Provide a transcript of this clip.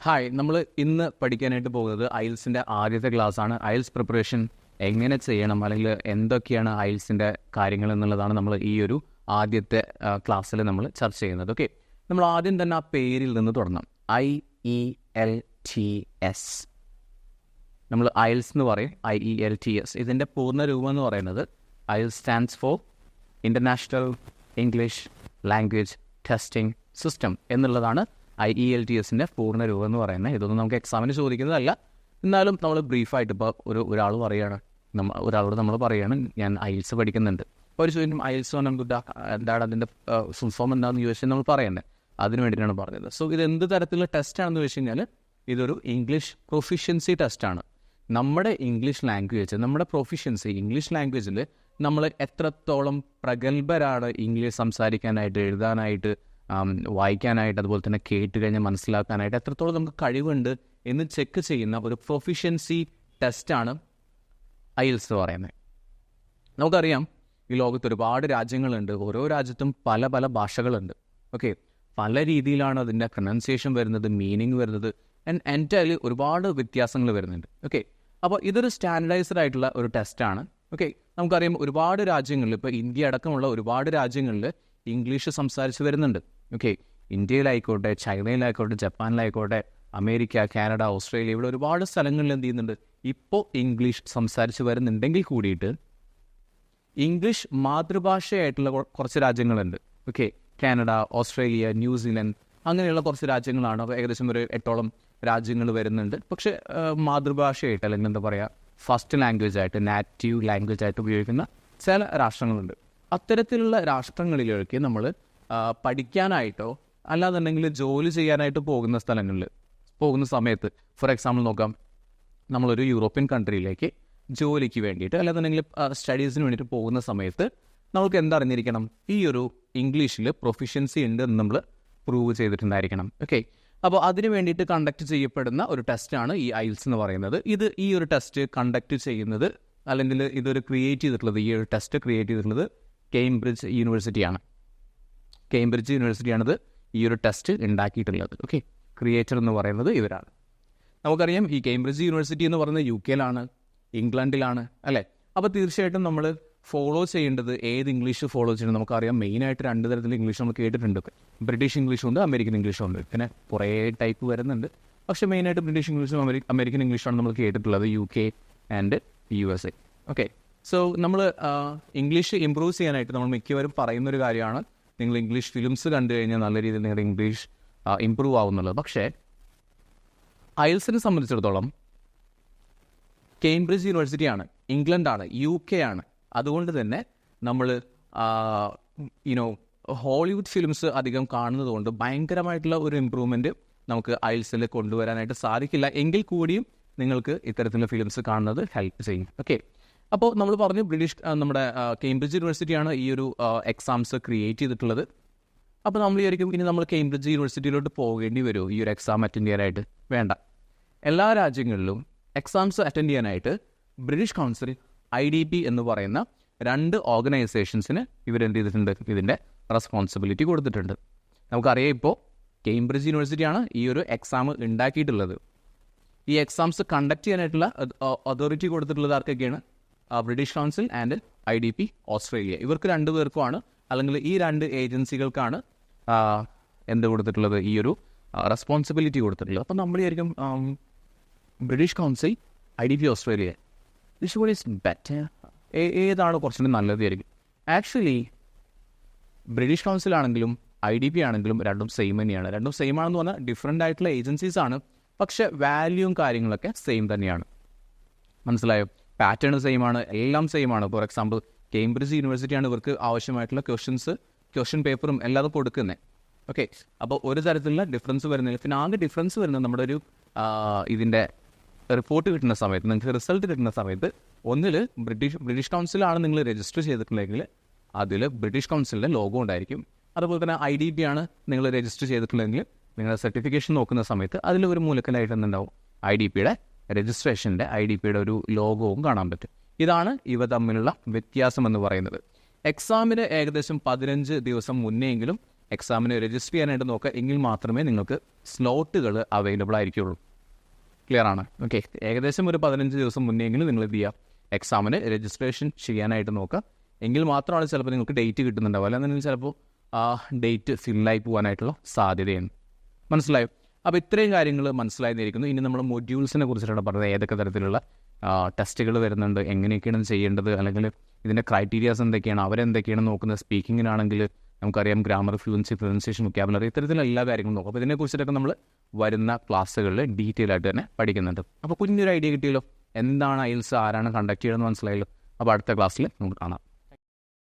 Hi, നമ്മൾ ഇന്ന് പഠിക്കാനായിട്ട് പോകുന്നത് ഐൽസിൻ്റെ ആദ്യത്തെ ക്ലാസ്സാണ്. ഐൽസ് പ്രിപ്പറേഷൻ എങ്ങനെ ചെയ്യണം, അല്ലെങ്കിൽ എന്തൊക്കെയാണ് ഐൽസിൻ്റെ കാര്യങ്ങൾ എന്നുള്ളതാണ് നമ്മൾ ഈ ഒരു ആദ്യത്തെ ക്ലാസ്സിൽ നമ്മൾ ചർച്ച ചെയ്യുന്നത്. ഓക്കെ, നമ്മൾ ആദ്യം തന്നെ ആ പേരിൽ നിന്ന് തുടങ്ങാം. IELTS. നമ്മൾ ഐൽസ് എന്ന് പറയും, IELTS. ഇതിൻ്റെ പൂർണ്ണ രൂപം എന്ന് പറയുന്നത് IELTS stands for international English language testing system എന്നുള്ളതാണ് IELTSൻ്റെ പൂർണ്ണ രൂപം എന്ന് പറയുന്നത്. ഇതൊന്നും നമുക്ക് എക്സാമിന് ചോദിക്കുന്നതല്ല, എന്നാലും നമ്മൾ ബ്രീഫായിട്ട് ഇപ്പോൾ ഒരാൾ പറയുകയാണ്, ഒരാളോട് നമ്മൾ പറയുകയാണ് ഞാൻ ഐൽസ് പഠിക്കുന്നുണ്ട്. അപ്പോൾ ഒരു ചോദിക്കും ഐൽസ് എന്താണ് അതിൻ്റെ ഫുൾ ഫോം എന്താണെന്ന് ചോദിച്ചാൽ നമ്മൾ പറയണ്ടേ, അതിന് വേണ്ടിയിട്ടാണ് പറഞ്ഞത്. സോ ഇത് എന്ത് തരത്തിലുള്ള ടെസ്റ്റാണെന്ന് ചോദിച്ചു കഴിഞ്ഞാൽ ഇതൊരു ഇംഗ്ലീഷ് പ്രൊഫിഷ്യൻസി ടെസ്റ്റാണ്. നമ്മുടെ ഇംഗ്ലീഷ് ലാംഗ്വേജ്, നമ്മുടെ പ്രൊഫിഷ്യൻസി ഇംഗ്ലീഷ് ലാംഗ്വേജിൽ നമ്മൾ എത്രത്തോളം പ്രഗത്ഭരാണ് ഇംഗ്ലീഷ് സംസാരിക്കാനായിട്ട്, എഴുതാനായിട്ട്, വായിക്കാനായിട്ട്, അതുപോലെ തന്നെ കേട്ട് കഴിഞ്ഞാൽ മനസ്സിലാക്കാനായിട്ട് എത്രത്തോളം നമുക്ക് കഴിവുണ്ട് എന്ന് ചെക്ക് ചെയ്യുന്ന ഒരു പ്രൊഫിഷ്യൻസി ടെസ്റ്റാണ് ഐൽസ് എന്ന് പറയുന്നത്. നമുക്കറിയാം ഈ ലോകത്ത് ഒരുപാട് രാജ്യങ്ങളുണ്ട്, ഓരോ രാജ്യത്തും പല പല ഭാഷകളുണ്ട്. ഓക്കെ, പല രീതിയിലാണ് അതിൻ്റെ പ്രൊനൗൺസിയേഷൻ വരുന്നത്, മീനിങ് വരുന്നത്, ആൻഡ് എൻറ്റയർലി ഒരുപാട് വ്യത്യാസങ്ങൾ വരുന്നുണ്ട്. ഓക്കെ, അപ്പോൾ ഇതൊരു സ്റ്റാൻഡർഡൈസ്ഡ് ആയിട്ടുള്ള ഒരു ടെസ്റ്റാണ്. ഓക്കെ, നമുക്കറിയാം ഒരുപാട് രാജ്യങ്ങളിൽ, ഇപ്പോൾ ഇന്ത്യ അടക്കമുള്ള ഒരുപാട് രാജ്യങ്ങളിൽ ഇംഗ്ലീഷ് സംസാരിച്ച് വരുന്നുണ്ട്. ഓക്കെ, ഇന്ത്യയിലായിക്കോട്ടെ, ചൈനയിലായിക്കോട്ടെ, ജപ്പാനിലായിക്കോട്ടെ, അമേരിക്ക, കാനഡ, ഓസ്ട്രേലിയ, ഇവിടെ ഒരുപാട് സ്ഥലങ്ങളിൽ എന്ത് ചെയ്യുന്നുണ്ട്, ഇപ്പോൾ ഇംഗ്ലീഷ് സംസാരിച്ച് വരുന്നുണ്ടെങ്കിൽ കൂടിയിട്ട് ഇംഗ്ലീഷ് മാതൃഭാഷയായിട്ടുള്ള കുറച്ച് രാജ്യങ്ങളുണ്ട്. ഓക്കെ, കാനഡ, ഓസ്ട്രേലിയ, ന്യൂസിലൻഡ്, അങ്ങനെയുള്ള കുറച്ച് രാജ്യങ്ങളാണ്. ഏകദേശം ഒരു 8ഓളം രാജ്യങ്ങൾ വരുന്നുണ്ട്. പക്ഷേ മാതൃഭാഷയായിട്ട്, അല്ലെങ്കിൽ എന്താ പറയുക, ഫസ്റ്റ് ലാംഗ്വേജ് ആയിട്ട്, നാറ്റീവ് ലാംഗ്വേജ് ആയിട്ട് ഉപയോഗിക്കുന്ന ചില രാഷ്ട്രങ്ങളുണ്ട്. അത്തരത്തിലുള്ള രാഷ്ട്രങ്ങളിലേക്ക് നമ്മൾ പഠിക്കാനായിട്ടോ അല്ലാന്നുണ്ടെങ്കിൽ ജോലി ചെയ്യാനായിട്ട് പോകുന്ന സമയത്ത്, ഫോർ എക്സാമ്പിൾ നോക്കാം, നമ്മളൊരു യൂറോപ്യൻ കൺട്രിയിലേക്ക് ജോലിക്ക് വേണ്ടിയിട്ട് അല്ലാന്നുണ്ടെങ്കിൽ സ്റ്റഡീസിന് വേണ്ടിയിട്ട് പോകുന്ന സമയത്ത് നമുക്ക് എന്തറിഞ്ഞിരിക്കണം, ഈ ഒരു ഇംഗ്ലീഷിൽ പ്രൊഫിഷ്യൻസി ഉണ്ട് എന്ന് നമ്മൾ പ്രൂവ് ചെയ്തിട്ടുണ്ടായിരിക്കണം. ഓക്കെ, അപ്പോൾ അതിന് വേണ്ടിയിട്ട് കണ്ടക്ട് ചെയ്യപ്പെടുന്ന ഒരു ടെസ്റ്റാണ് ഈ ഐൽസ് എന്ന് പറയുന്നത്. ഈ ഒരു ടെസ്റ്റ് കണ്ടക്ട് ചെയ്യുന്നത്, അല്ലെങ്കിൽ ഇതൊരു ഈ ഒരു ടെസ്റ്റ് ക്രിയേറ്റ് ചെയ്തിട്ടുള്ളത് കേംബ്രിഡ്ജ് യൂണിവേഴ്സിറ്റിയാണിത് ഈ ഒരു ടെസ്റ്റ് ഉണ്ടാക്കിയിട്ടുള്ളത്. ഓക്കെ, ക്രിയേറ്റർ എന്ന് പറയുന്നത് ഇവരാണ്. നമുക്കറിയാം ഈ കേംബ്രിഡ്ജ് യൂണിവേഴ്സിറ്റി എന്ന് പറയുന്നത് UK ഇംഗ്ലണ്ടിലാണ്, അല്ലേ? അപ്പോൾ തീർച്ചയായിട്ടും നമ്മൾ ഫോളോ ചെയ്യേണ്ടത് ഏത് ഇംഗ്ലീഷ് ഫോളോ ചെയ്യണം. നമുക്കറിയാം മെയിനായിട്ട് 2 തരത്തിൽ ഇംഗ്ലീഷ് നമ്മൾ കേട്ടിട്ടുണ്ട്. ബ്രിട്ടീഷ് ഇംഗ്ലീഷുണ്ട്, അമേരിക്കൻ ഇംഗ്ലീഷുണ്ട്, പിന്നെ കുറേ ടൈപ്പ് വരുന്നുണ്ട്. പക്ഷേ മെയിനായിട്ട് ബ്രിട്ടീഷ് ഇംഗ്ലീഷും അമേരിക്കൻ ഇംഗ്ലീഷാണ് നമ്മൾ കേട്ടിട്ടുള്ളത്, UK and USA. Okay, so നമ്മൾ ഇംഗ്ലീഷ് ഇമ്പ്രൂവ് ചെയ്യാനായിട്ട് നമ്മൾ മിക്കവരും പറയുന്നൊരു കാര്യമാണ്, നിങ്ങൾ ഇംഗ്ലീഷ് ഫിലിംസ് കണ്ടു കഴിഞ്ഞാൽ നല്ല രീതിയിൽ നിങ്ങളുടെ ഇംഗ്ലീഷ് ഇമ്പ്രൂവ് ആവുന്നുള്ളത്. പക്ഷേ ഐൽസിനെ സംബന്ധിച്ചിടത്തോളം കേംബ്രിഡ്ജ് യൂണിവേഴ്സിറ്റിയാണ്, ഇംഗ്ലണ്ടാണ്, UK ആണ്. അതുകൊണ്ട് തന്നെ നമ്മൾ ഹോളിവുഡ് ഫിലിംസ് അധികം കാണുന്നത് കൊണ്ട് ഭയങ്കരമായിട്ടുള്ള ഒരു ഇമ്പ്രൂവ്മെൻറ്റ് നമുക്ക് ഐൽസിൽ കൊണ്ടുവരാനായിട്ട് സാധിക്കില്ല. എങ്കിൽ കൂടിയും നിങ്ങൾക്ക് ഇത്തരത്തിലുള്ള ഫിലിംസ് കാണുന്നത് ഹെൽപ്പ് ചെയ്യും. ഓക്കെ, അപ്പോൾ നമ്മൾ പറഞ്ഞു നമ്മുടെ കേംബ്രിഡ്ജ് യൂണിവേഴ്സിറ്റിയാണ് ഈ ഒരു എക്സാംസ് ക്രിയേറ്റ് ചെയ്തിട്ടുള്ളത്. അപ്പോൾ നമ്മൾ വിചാരിക്കും ഇനി നമ്മൾ കേംബ്രിഡ്ജ് യൂണിവേഴ്സിറ്റിയിലോട്ട് പോകേണ്ടി വരുമോ ഈ ഒരു എക്സാം അറ്റൻഡ് ചെയ്യാനായിട്ട്? വേണ്ട. എല്ലാ രാജ്യങ്ങളിലും എക്സാംസ് അറ്റൻഡ് ചെയ്യാനായിട്ട് ബ്രിട്ടീഷ് കൗൺസിൽ, IDP എന്ന് പറയുന്ന 2 ഓർഗനൈസേഷൻസിന് ഇവരെന്ത് ചെയ്തിട്ടുണ്ട്, ഇതിൻ്റെ റെസ്പോൺസിബിലിറ്റി കൊടുത്തിട്ടുണ്ട്. നമുക്കറിയാം ഇപ്പോൾ കേംബ്രിഡ്ജ് യൂണിവേഴ്സിറ്റിയാണ് ഈ ഒരു എക്സാം ഉണ്ടാക്കിയിട്ടുള്ളത്. ഈ എക്സാംസ് കണ്ടക്ട് ചെയ്യാനായിട്ടുള്ള അതോറിറ്റി കൊടുത്തിട്ടുള്ളത് ആർക്കൊക്കെയാണ്? British Council and IDP Australia. ഇവർക്ക് 2 പേർക്കുമാണ്, അല്ലെങ്കിൽ ഈ 2 ഏജൻസികൾക്കാണ് എന്ത് കൊടുത്തിട്ടുള്ളത്, ഈ ഒരു റെസ്പോൺസിബിലിറ്റി കൊടുത്തിട്ടുള്ളത്. അപ്പം നമ്മൾ വിചാരിക്കും British council, IDP Australia, this one is better, ഏതാണ് കുറച്ചുകൂടി നല്ലതായിരിക്കും? ആക്ച്വലി ബ്രിട്ടീഷ് കൗൺസിൽ ആണെങ്കിലും IDP ആണെങ്കിലും രണ്ടും സെയിം തന്നെയാണ്. രണ്ടും സെയിം ആണെന്ന് പറഞ്ഞാൽ ഡിഫറെൻ്റ് ആയിട്ടുള്ള ഏജൻസീസ് ആണ്, പക്ഷേ വാല്യൂവും കാര്യങ്ങളൊക്കെ സെയിം തന്നെയാണ്. മനസ്സിലായോ? പാറ്റേൺ സെയിം ആണ്, എല്ലാം സെയിം ആണ്. ഫോർ എക്സാമ്പിൾ കേംബ്രിഡ്ജ് യൂണിവേഴ്സിറ്റിയാണ് ഇവർക്ക് ആവശ്യമായിട്ടുള്ള ക്വസ്റ്റ്യൻ പേപ്പറും എല്ലാം കൊടുക്കുന്നത്. ഓക്കെ, അപ്പോൾ ഒരു തരത്തിലുള്ള ഡിഫറൻസ് വരുന്നില്ല. പിന്നെ ആകെ ഡിഫറൻസ് വരുന്നത് നമ്മുടെ ഒരു ഇതിൻ്റെ റിപ്പോർട്ട് കിട്ടുന്ന സമയത്ത്, നിങ്ങൾക്ക് റിസൾട്ട് കിട്ടുന്ന സമയത്ത്, ഒന്നിൽ ബ്രിട്ടീഷ് കൗൺസിലാണ് നിങ്ങൾ രജിസ്റ്റർ ചെയ്തിട്ടുണ്ടെങ്കിൽ അതിൽ ബ്രിട്ടീഷ് കൗൺസിലിൻ്റെ ലോഗോ ഉണ്ടായിരിക്കും. അതുപോലെ തന്നെ IDP ആണ് നിങ്ങൾ രജിസ്റ്റർ ചെയ്തിട്ടുണ്ടെങ്കിൽ നിങ്ങളുടെ സർട്ടിഫിക്കേഷൻ നോക്കുന്ന സമയത്ത് അതിൽ ഒരു മൂലക്കലായിട്ട് എന്തുണ്ടാവും, IDPയുടെ രജിസ്ട്രേഷൻ്റെ IDPയുടെ ഒരു ലോഗോവും കാണാൻ പറ്റും. ഇതാണ് ഇവ തമ്മിലുള്ള വ്യത്യാസം എന്ന് പറയുന്നത്. എക്സാമിന് ഏകദേശം 15 ദിവസം മുന്നെയെങ്കിലും എക്സാമിന് രജിസ്റ്റർ ചെയ്യാനായിട്ട് നോക്കുക. എങ്കിൽ മാത്രമേ നിങ്ങൾക്ക് സ്ലോട്ടുകൾ അവൈലബിൾ ആയിരിക്കുള്ളൂ. ക്ലിയർ ആണ്? ഓക്കെ. ഏകദേശം ഒരു 15 ദിവസം മുന്നെങ്കിലും നിങ്ങൾ എന്ത് ചെയ്യുക, എക്സാമിന് രജിസ്ട്രേഷൻ ചെയ്യാനായിട്ട് നോക്കുക. എങ്കിൽ മാത്രമാണ് ചിലപ്പോൾ നിങ്ങൾക്ക് ഡേറ്റ് കിട്ടുന്നുണ്ടാവുക. അല്ലാന്നുണ്ടെങ്കിൽ ചിലപ്പോൾ ആ ഡേറ്റ് ഫില്ലായി പോകാനായിട്ടുള്ള സാധ്യതയാണ്. മനസ്സിലായോ? അപ്പോൾ ഇത്രയും കാര്യങ്ങൾ മനസ്സിലായിരിക്കുന്നു. ഇനി നമ്മൾ മൊഡ്യൂൾസിനെ കുറിച്ചിട്ടാണ് പറഞ്ഞത്. ഏതൊക്കെ തരത്തിലുള്ള ടെസ്റ്റുകൾ വരുന്നുണ്ട്, എങ്ങനെയൊക്കെയാണ് ചെയ്യേണ്ടത്, അല്ലെങ്കിൽ ഇതിൻ്റെ ക്രൈറ്റീരിയാസ് എന്തൊക്കെയാണ്, അവരെന്തൊക്കെയാണ് നോക്കുന്നത്. സ്പീക്കിങ്ങിനാണെങ്കിൽ നമുക്കറിയാം ഗ്രാമർ, ഫ്ലുവൻസി, പ്രൊനൗൺസിയേഷൻ, വൊക്കാബുലറി, ഇത്തരത്തിലുള്ള എല്ലാ കാര്യങ്ങളും നോക്കും. അപ്പോൾ ഇതിനെക്കുറിച്ചിട്ടൊക്കെ നമ്മൾ വരുന്ന ക്ലാസ്സുകളിൽ ഡീറ്റെയിൽ ആയിട്ട് തന്നെ പഠിക്കുന്നുണ്ട്. അപ്പോൾ കുഞ്ഞൊരു ഐഡിയ കിട്ടിയല്ലോ, എന്താണ് IELTS, ആരാണ് കണ്ടക്ട് ചെയ്യണമെന്ന് മനസ്സിലായല്ലോ. അപ്പോൾ അടുത്ത ക്ലാസ്സിൽ നമുക്ക് കാണാം.